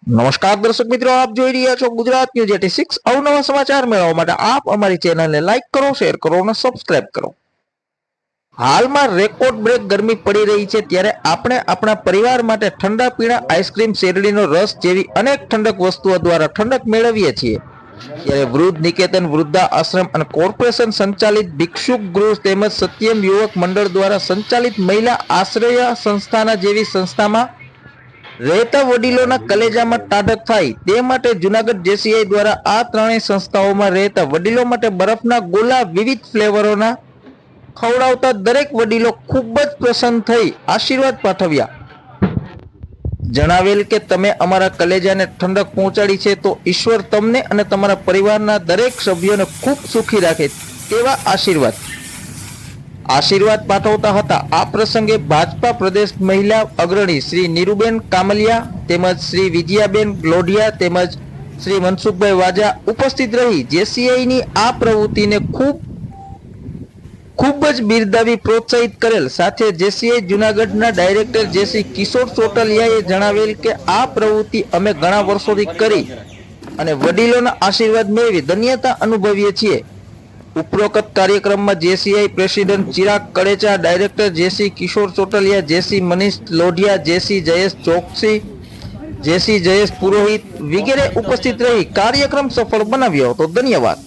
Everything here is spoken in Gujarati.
નમસ્કાર દર્શક મિત્રો, આપ જોઈ રહ્યા છો ગુજરાત ન્યૂઝ 86। અવનવા સમાચાર મેળવવા માટે આપ અમારી ચેનલને લાઈક કરો, શેર કરો અને સબસ્ક્રાઇબ કરો। હાલમાં રેકોર્ડ બ્રેક ગરમી પડી રહી છે, ત્યારે આપણે આપણા પરિવાર માટે ઠંડા પીણા, આઈસ્ક્રીમ, શેરડીનો રસ જેવી અનેક ઠંડક વસ્તુઓ દ્વારા ઠંડક મેળવીએ છીએ। ત્યારે વૃદ્ધ નિકેતન, વૃદ્ધા આશ્રમ અને કોર્પોરેશન સંચાલિત ભિક્ષુક ગૃહ તેમજ સત્યમ યુવક મંડળ દ્વારા સંચાલિત મહિલા આશ્રય સંસ્થાના જેવી સંસ્થામાં રહેતા વડીલોના કલેજામાં ટાઢક થાય તે માટે જૂનાગઢ જેસીઆઈ દ્વારા આ ત્રણેય સંસ્થાઓમાં રહેતા વડીલો માટે બરફના ગોલા વિવિધ ફ્લેવરોના ખવડાવતા દરેક વડીલો ખૂબ જ પ્રસન્ન થઈ આશીર્વાદ પાઠવ્યા। જણાવેલ કે તમે અમારા કલેજાને ઠંડક પહોંચાડી છે, તો ઈશ્વર તમને અને તમારા પરિવારના દરેક સભ્યોને ખૂબ સુખી રાખે તેવા આશીર્વાદ પાઠવતા હતા। આ પ્રસંગે ભાજપા પ્રદેશ મહિલા અગ્રણી શ્રી નીરુબેન કામલિયા તેમજ શ્રી વિજયાબેન લોઢિયા તેમજ શ્રી મનસુખભાઈ વાજા ઉપસ્થિત રહી જેસીઆઈની આ પ્રવૃત્તિને ખૂબ જ બિરદાવી પ્રોત્સાહિત કરેલ। સાથે જેસીઆઈ જૂનાગઢના ડાયરેક્ટર જેસી કિશોર ચોટલિયાએ જણાવેલ કે આ પ્રવૃત્તિ અમે ઘણા વર્ષોથી કરી અને વડીલોના આશીર્વાદ મેળવી ધન્યતા અનુભવીએ છીએ। ઉપરોક્ત કાર્યક્રમમાં JCI president Chirag Kadecha, director જેસી કિશોર ચોટલિયા, જેસી મનીષ લોઢિયા, જેસી જયેશ ચોકસી, જેસી જયેશ પુરોહિત વગેરે ઉપસ્થિત રહી કાર્યક્રમ સફળ બનાવ્યો હતો। ધન્યવાદ।